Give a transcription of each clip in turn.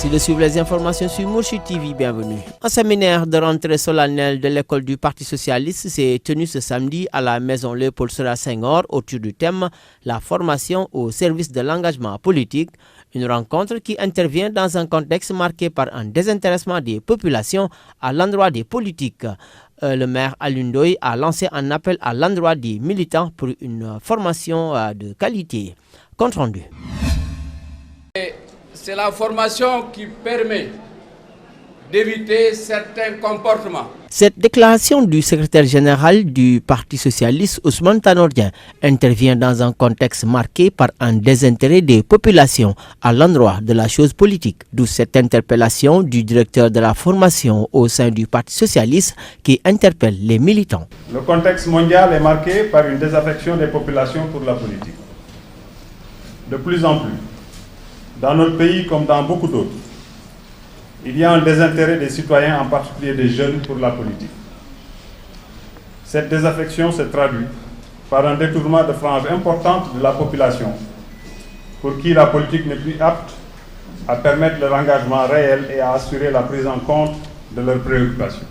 Merci de suivre les informations sur Mourchid TV. Bienvenue. Un séminaire de rentrée solennelle de l'école du Parti socialiste s'est tenu ce samedi à la maison Léopold Sédar Senghor autour du thème « La formation au service de l'engagement politique ». Une rencontre qui intervient dans un contexte marqué par un désintéressement des populations à l'endroit des politiques. Le maire Alioune Ndoye a lancé un appel à l'endroit des militants pour une formation de qualité. Compte rendu. C'est la formation qui permet d'éviter certains comportements. Cette déclaration du secrétaire général du Parti socialiste Ousmane Tanor Dieng intervient dans un contexte marqué par un désintérêt des populations à l'endroit de la chose politique. D'où cette interpellation du directeur de la formation au sein du Parti socialiste qui interpelle les militants. Le contexte mondial est marqué par une désaffection des populations pour la politique. De plus en plus, dans notre pays comme dans beaucoup d'autres, il y a un désintérêt des citoyens, en particulier des jeunes, pour la politique. Cette désaffection se traduit par un détournement de franges importantes de la population, pour qui la politique n'est plus apte à permettre leur engagement réel et à assurer la prise en compte de leurs préoccupations.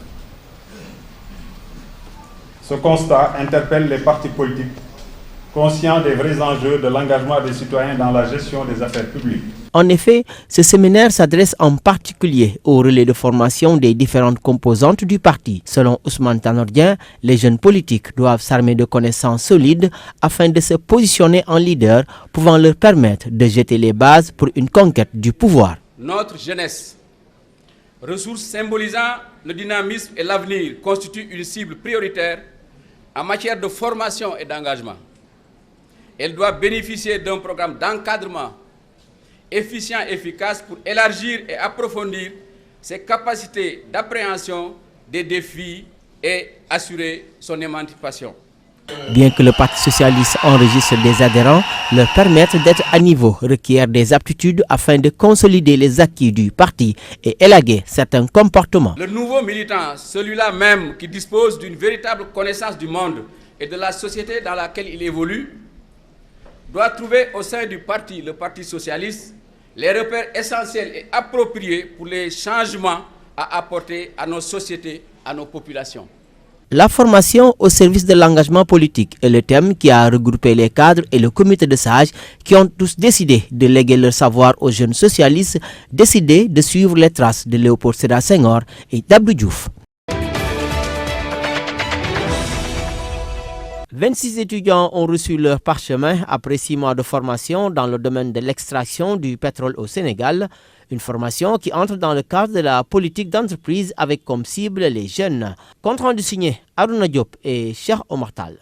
Ce constat interpelle les partis politiques, conscients des vrais enjeux de l'engagement des citoyens dans la gestion des affaires publiques. En effet, ce séminaire s'adresse en particulier au relais de formation des différentes composantes du parti. Selon Ousmane Tanor Dieng, les jeunes politiques doivent s'armer de connaissances solides afin de se positionner en leader, pouvant leur permettre de jeter les bases pour une conquête du pouvoir. Notre jeunesse, ressource symbolisant le dynamisme et l'avenir, constitue une cible prioritaire en matière de formation et d'engagement. Elle doit bénéficier d'un programme d'encadrement efficient et efficace pour élargir et approfondir ses capacités d'appréhension des défis et assurer son émancipation. Bien que le Parti socialiste enregistre des adhérents, leur permettre d'être à niveau requiert des aptitudes afin de consolider les acquis du parti et élaguer certains comportements. Le nouveau militant, celui-là même qui dispose d'une véritable connaissance du monde et de la société dans laquelle il évolue, doit trouver au sein du parti, le Parti socialiste, les repères essentiels et appropriés pour les changements à apporter à nos sociétés, à nos populations. La formation au service de l'engagement politique est le thème qui a regroupé les cadres et le comité de sages qui ont tous décidé de léguer leur savoir aux jeunes socialistes, décidés de suivre les traces de Léopold Sédar Senghor et d'Abdou Diouf. 26 étudiants ont reçu leur parchemin après 6 mois de formation dans le domaine de l'extraction du pétrole au Sénégal. Une formation qui entre dans le cadre de la politique d'entreprise avec comme cible les jeunes. Compte rendu signé Aruna Diop et Cheikh Omar Tall.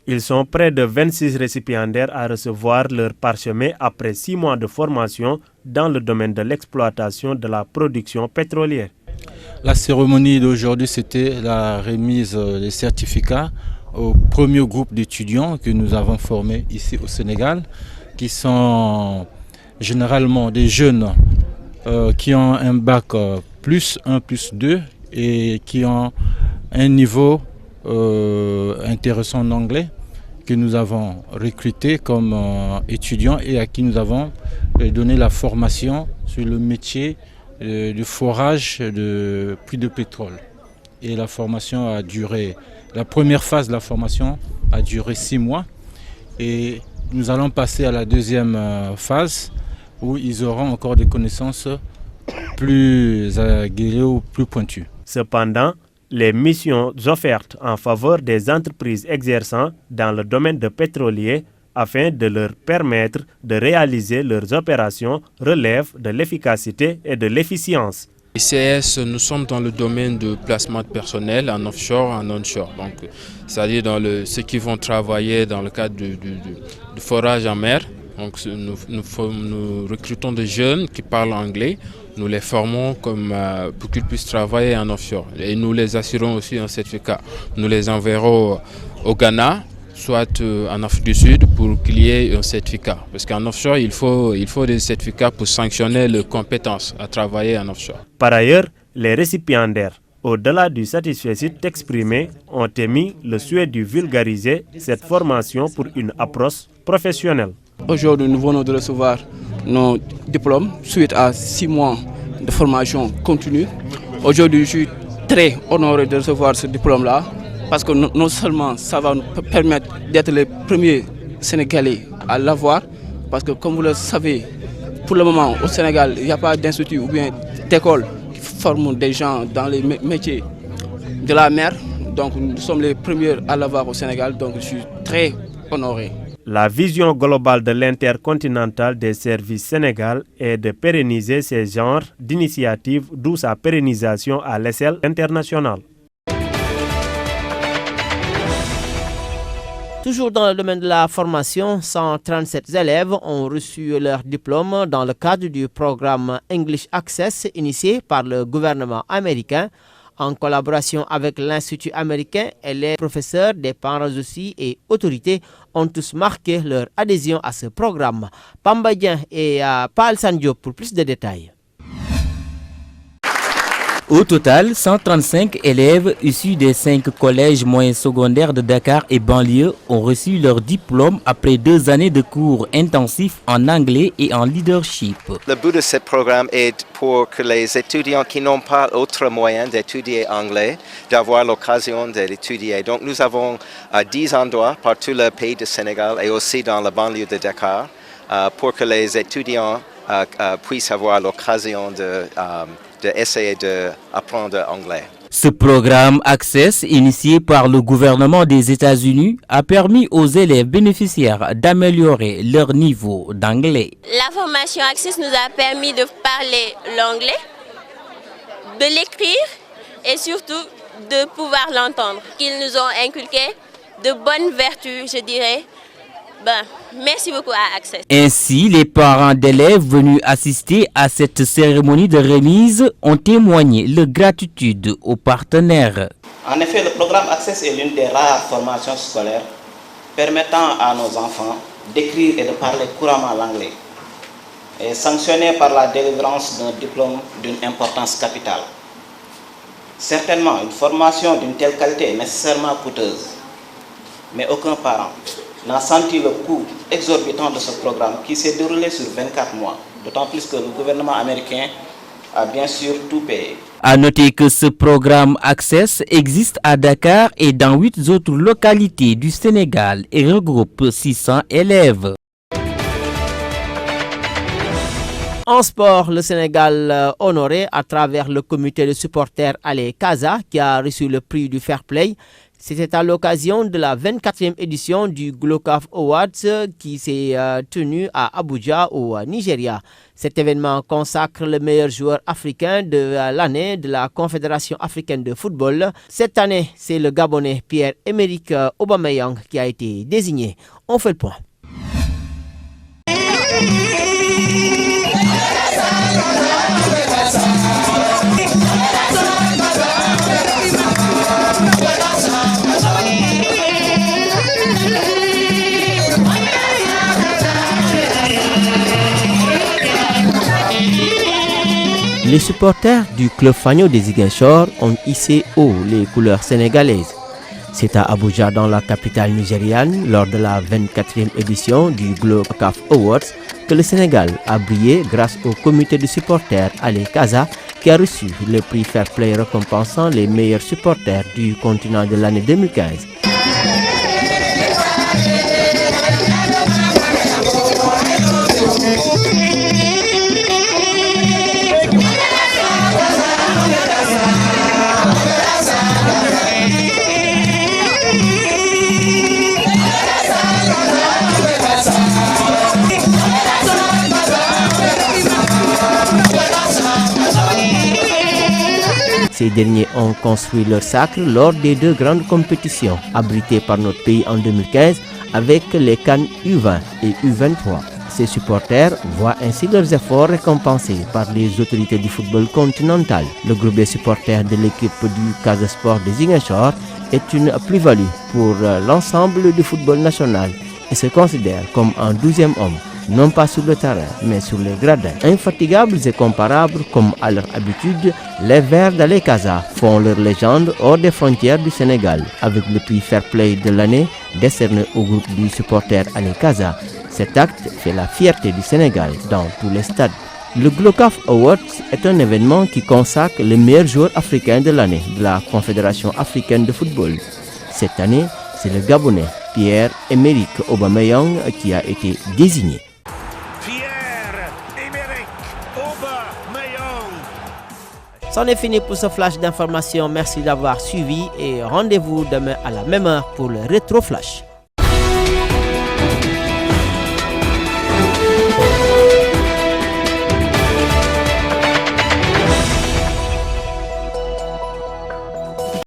Ils sont près de 26 récipiendaires à recevoir leur parchemin après 6 mois de formation dans le domaine de l'exploitation de la production pétrolière. La cérémonie d'aujourd'hui, c'était la remise des certificats au premier groupe d'étudiants que nous avons formés ici au Sénégal, qui sont généralement des jeunes qui ont un bac plus 1, plus 2 et qui ont un niveau intéressant en anglais que nous avons recrutés comme étudiants et à qui nous avons donné la formation sur le métier du forage de puits de pétrole. Et la formation a duré, la première phase de la formation a duré 6 mois et nous allons passer à la deuxième phase où ils auront encore des connaissances plus aguerries ou plus pointues. Cependant, les missions offertes en faveur des entreprises exerçant dans le domaine de pétrolier afin de leur permettre de réaliser leurs opérations relèvent de l'efficacité et de l'efficience. ICS, nous sommes dans le domaine de placement de personnel en offshore, en onshore. Donc, c'est-à-dire dans ceux qui vont travailler dans le cadre du forage en mer. Donc, nous recrutons des jeunes qui parlent anglais. Nous les formons pour qu'ils puissent travailler en offshore. Et nous les assurons aussi un certificat. Nous les enverrons au Ghana, soit en Afrique du Sud, pour qu'il y ait un certificat. Parce qu'en offshore, il faut des certificats pour sanctionner leurs compétences à travailler en offshore. Par ailleurs, les récipiendaires, au-delà du satisfecit exprimé, ont émis le souhait de vulgariser cette formation pour une approche professionnelle. Aujourd'hui, nous venons de recevoir nos diplômes suite à 6 mois de formation continue. Aujourd'hui, je suis très honoré de recevoir ce diplôme-là parce que non seulement ça va nous permettre d'être les premiers Sénégalais à l'avoir, parce que comme vous le savez, pour le moment au Sénégal, il n'y a pas d'institut ou bien d'école qui forment des gens dans les métiers de la mer. Donc nous sommes les premiers à l'avoir au Sénégal, donc je suis très honoré. La vision globale de l'intercontinental des services Sénégal est de pérenniser ces genres d'initiatives, d'où sa pérennisation à l'échelle internationale. Toujours dans le domaine de la formation, 137 élèves ont reçu leur diplôme dans le cadre du programme English Access initié par le gouvernement américain en collaboration avec l'Institut américain. Et les professeurs, des parents aussi et autorités ont tous marqué leur adhésion à ce programme. Pambadien et Paal Sandiop pour plus de détails. Au total, 135 élèves issus des 5 collèges moyens secondaires de Dakar et banlieue ont reçu leur diplôme après 2 années de cours intensifs en anglais et en leadership. Le but de ce programme est pour que les étudiants qui n'ont pas autre moyen d'étudier anglais, d'avoir l'occasion de l'étudier. Donc nous avons 10 endroits par tout le pays du Sénégal et aussi dans la banlieue de Dakar pour que les étudiants puissent avoir l'occasion d'essayer d'apprendre anglais. Ce programme Access, initié par le gouvernement des États-Unis, a permis aux élèves bénéficiaires d'améliorer leur niveau d'anglais. La formation Access nous a permis de parler l'anglais, de l'écrire et surtout de pouvoir l'entendre. Ils nous ont inculqué de bonnes vertus, je dirais. Merci beaucoup à Access. Ainsi, les parents d'élèves venus assister à cette cérémonie de remise ont témoigné leur gratitude aux partenaires. En effet, le programme Access est l'une des rares formations scolaires permettant à nos enfants d'écrire et de parler couramment l'anglais, et sanctionné par la délivrance d'un diplôme d'une importance capitale. Certainement, une formation d'une telle qualité est nécessairement coûteuse, mais aucun parent n'a senti le coût exorbitant de ce programme qui s'est déroulé sur 24 mois, d'autant plus que le gouvernement américain a bien sûr tout payé. À noter que ce programme Access existe à Dakar et dans 8 autres localités du Sénégal et regroupe 600 élèves. En sport, le Sénégal honoré à travers le comité de supporters Allez Casa qui a reçu le prix du Fair Play. C'était à l'occasion de la 24e édition du GLOCAF Awards qui s'est tenu à Abuja au Nigeria. Cet événement consacre le meilleur joueur africain de l'année de la Confédération africaine de football. Cette année, c'est le Gabonais Pierre-Emerick Aubameyang qui a été désigné. On fait le point. Les supporters du club Fagno des Ziguinchor ont hissé haut les couleurs sénégalaises. C'est à Abuja, dans la capitale nigériane, lors de la 24e édition du GLOCAF Awards, que le Sénégal a brillé grâce au comité de supporters Allez Casa qui a reçu le prix Fair Play récompensant les meilleurs supporters du continent de l'année 2015. Ces derniers ont construit leur sacre lors des 2 grandes compétitions abritées par notre pays en 2015 avec les CAN U20 et U23. Ces supporters voient ainsi leurs efforts récompensés par les autorités du football continental. Le groupe des supporters de l'équipe du Casa Sport de Ziguinchor est une plus-value pour l'ensemble du football national et se considère comme un 12e homme, non pas sur le terrain, mais sur les gradins. Infatigables et comparables comme à leur habitude, les Verts d'Allez Casa font leur légende hors des frontières du Sénégal avec le prix Fair Play de l'année décerné au groupe du supporter Allez Casa Cet acte fait la fierté du Sénégal dans tous les stades. Le GLOCAF Awards est un événement qui consacre les meilleurs joueurs africains de l'année de la Confédération africaine de football. Cette année, c'est le Gabonais Pierre-Emerick Aubameyang qui a été désigné. C'en est fini pour ce flash d'information. Merci d'avoir suivi et rendez-vous demain à la même heure pour le Rétro Flash.